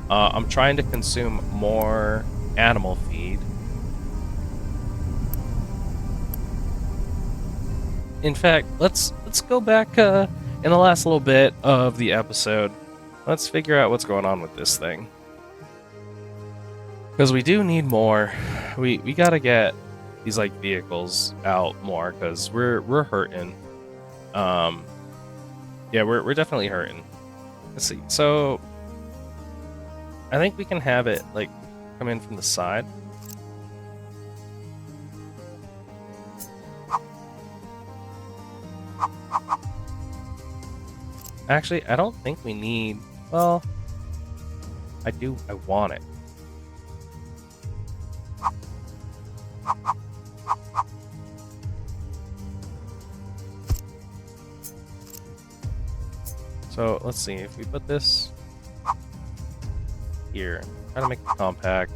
I'm trying to consume more animal feed. In fact, let's go back in the last little bit of the episode. Let's figure out what's going on with this thing. Because we do need more. We gotta get these vehicles out more, because we're hurting. Yeah, we're definitely hurting. Let's see. So I think we can have it come in from the side. Actually, I don't think we need... Well, I want it. So let's see, if we put this here, try to make it compact.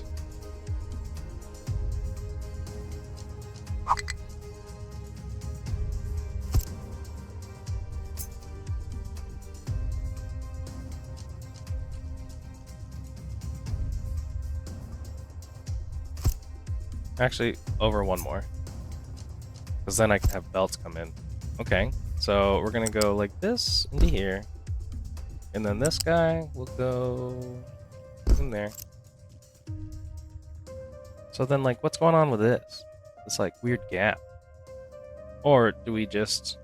Actually, over one more. Because then I can have belts come in. Okay, so we're gonna go like this into here. And then this guy will go in there. So then, like, what's going on with this? This, like, weird gap. Or do we just...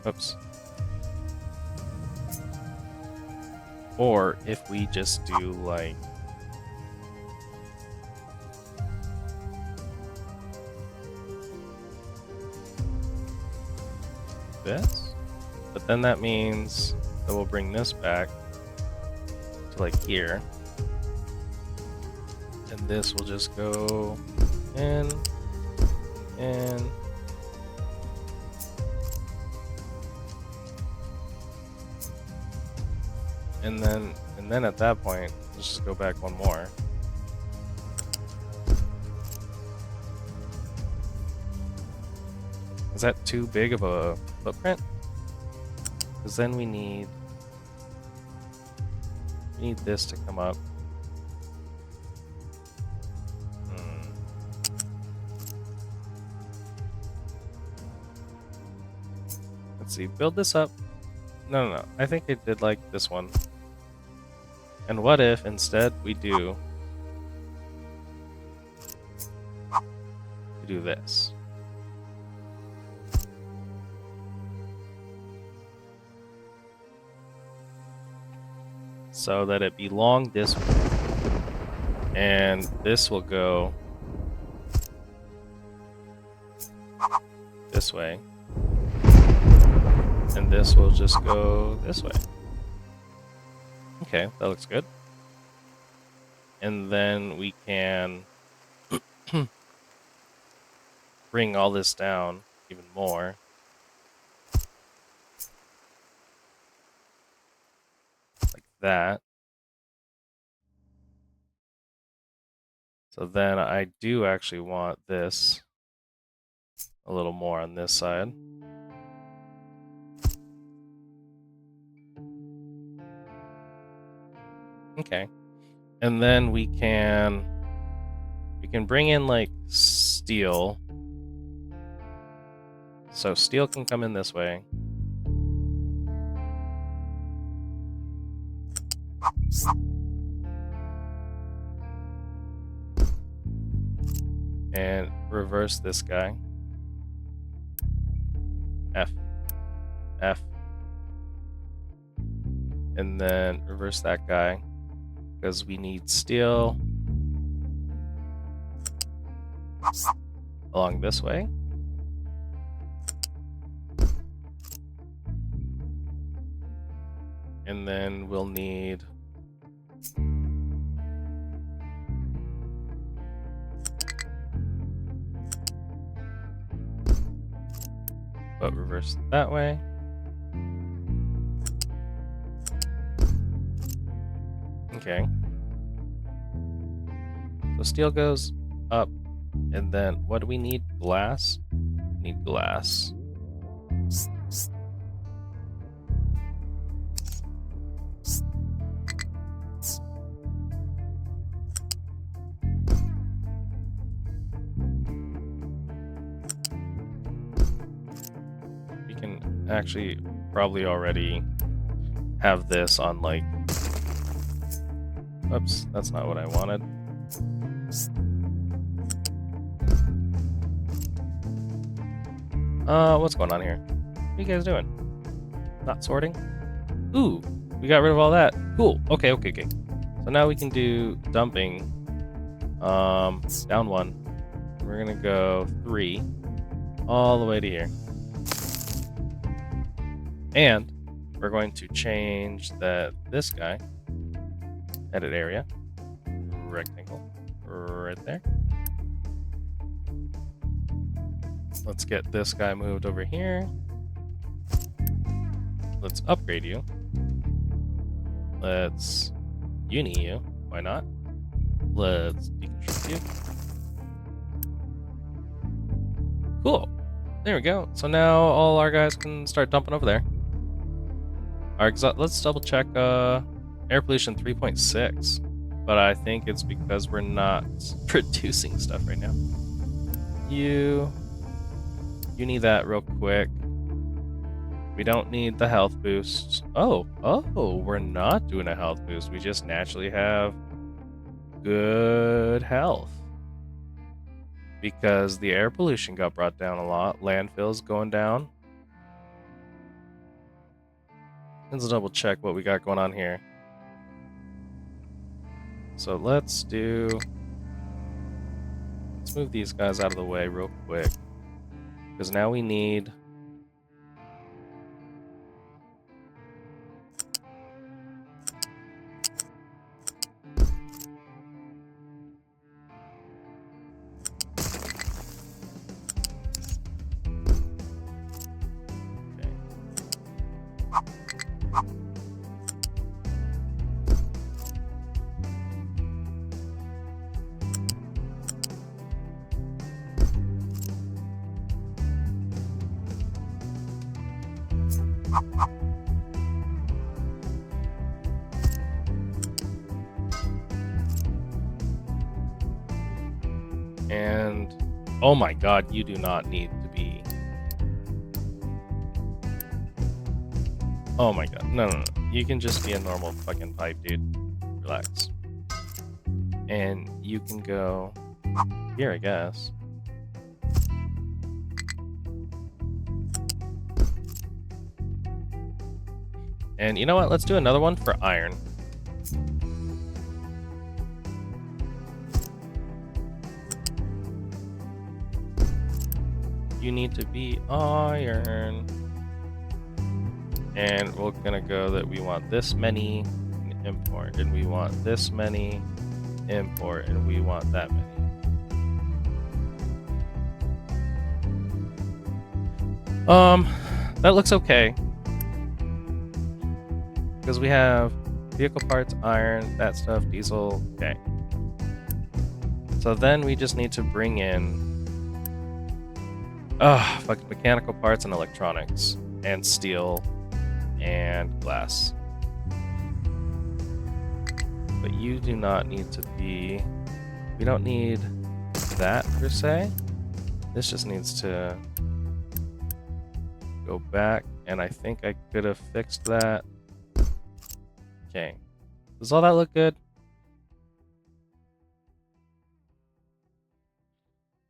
Oops. Or if we just do, like... this? But then that means that we'll bring this back to, like, here. And this will just go in, in. And then at that point, let's just go back one more. Is that too big of a footprint? Because then we need this to come up. Let's see, build this up. No. I think I did like this one. And what if instead we do this? So that it belong this way. And this will go this way. And this will just go this way. Okay, that looks good. And then we can bring all this down even more. Like that. So then I do actually want this a little more on this side. Okay. And then we can bring in like steel. So steel can come in this way. And reverse this guy. F. And then reverse that guy. Because we need steel along this way. And then we'll need but reverse it that way. Okay. So steel goes up, and then what do we need? Glass? We need glass. We can actually probably already have this on like... Oops, that's not what I wanted. What's going on here? What are you guys doing? Not sorting? Ooh, we got rid of all that. Cool. Okay. So now we can do dumping. Down 1. We're gonna go 3 all the way to here. And we're going to change this guy. Edit area. Rectangle. Right there. Let's get this guy moved over here. Let's upgrade you. Let's uni you. Why not? Let's deconstruct you. Cool. There we go. So now all our guys can start dumping over there. Let's double check Air pollution 3.6. But I think it's because we're not producing stuff right now. You need that real quick. We don't need the health boost. Oh, we're not doing a health boost. We just naturally have good health. Because the air pollution got brought down a lot. Landfill's going down. Let's double check what we got going on here. So let's move these guys out of the way real quick. Because now we need... And oh my god, you do not need to be... Oh my god, no. You can just be a normal fucking pipe, dude. Relax. And you can go here, I guess. And you know what? Let's do another one for iron. You need to be iron. And we're gonna go that we want this many import, and we want this many import, and we want that many. That looks okay. Because we have vehicle parts, iron, that stuff, diesel, okay. So then we just need to bring in fucking mechanical parts and electronics, and steel, and glass. But you do not need to be... We don't need that, per se. This just needs to go back, and I think I could have fixed that. Okay. Does all that look good?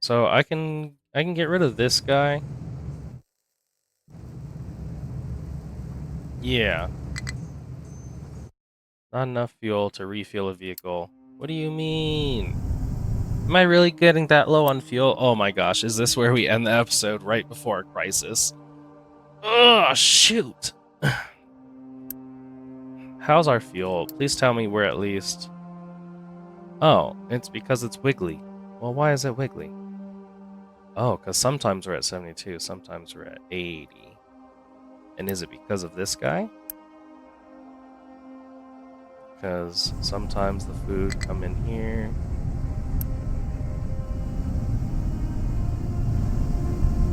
So I can get rid of this guy. Yeah. Not enough fuel to refuel a vehicle. What do you mean? Am I really getting that low on fuel? Oh my gosh, is this where we end the episode right before a crisis? Oh, shoot. How's our fuel? Please tell me we're at least... Oh, it's because it's wiggly. Well, why is it wiggly? Oh, because sometimes we're at 72, sometimes we're at 80. And is it because of this guy? Because sometimes the food come in here.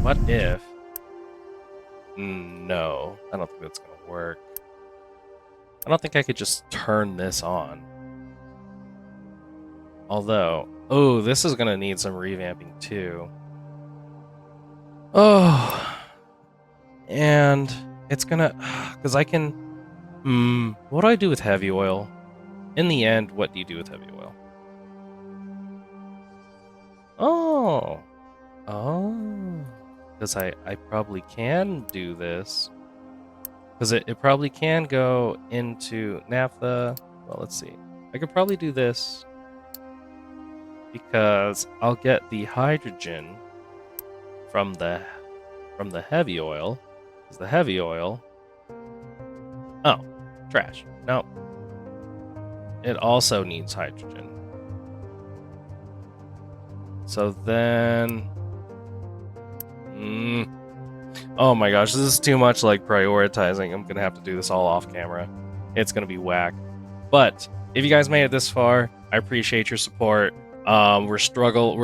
What if... No, I don't think that's going to work. I don't think I could just turn this on. Although, oh, this is going to need some revamping too. Oh, and it's going to... Because I can... what do I do with heavy oil? In the end, what do you do with heavy oil? Oh. Because I probably can do this. Because it probably can go into naphtha. Well, let's see. I could probably do this. Because I'll get the hydrogen from the heavy oil. Because the heavy oil... Oh, trash. No. It also needs hydrogen. So then... Oh my gosh, this is too much like prioritizing. I'm gonna have to do this all off camera. It's gonna be whack. But if you guys made it this far, I appreciate your support. We're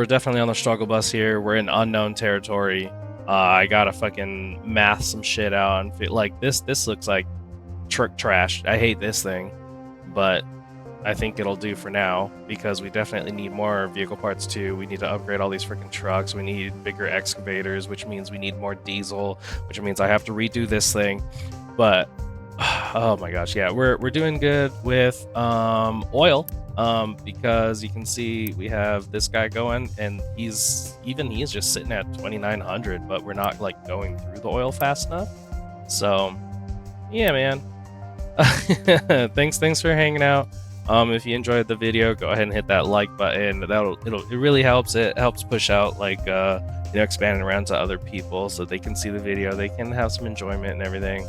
definitely on the struggle bus here. We're in unknown territory. I gotta fucking math some shit out and feel like this looks like truck trash. I hate this thing. but I think it'll do for now because we definitely need more vehicle parts too. We need to upgrade all these freaking trucks. We need bigger excavators, which means we need more diesel, which means I have to redo this thing. But oh my gosh, yeah, we're doing good with oil, because you can see we have this guy going, and he's just sitting at 2,900, but we're not like going through the oil fast enough. So yeah, man. Thanks for hanging out. If you enjoyed the video, go ahead and hit that like button. It really helps. It helps push out, like, expanding around to other people so they can see the video, they can have some enjoyment and everything.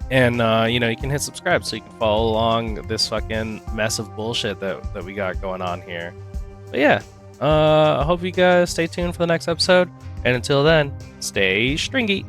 You can hit subscribe so you can follow along this fucking mess of bullshit that we got going on here. But yeah, I hope you guys stay tuned for the next episode, and until then, stay stringy.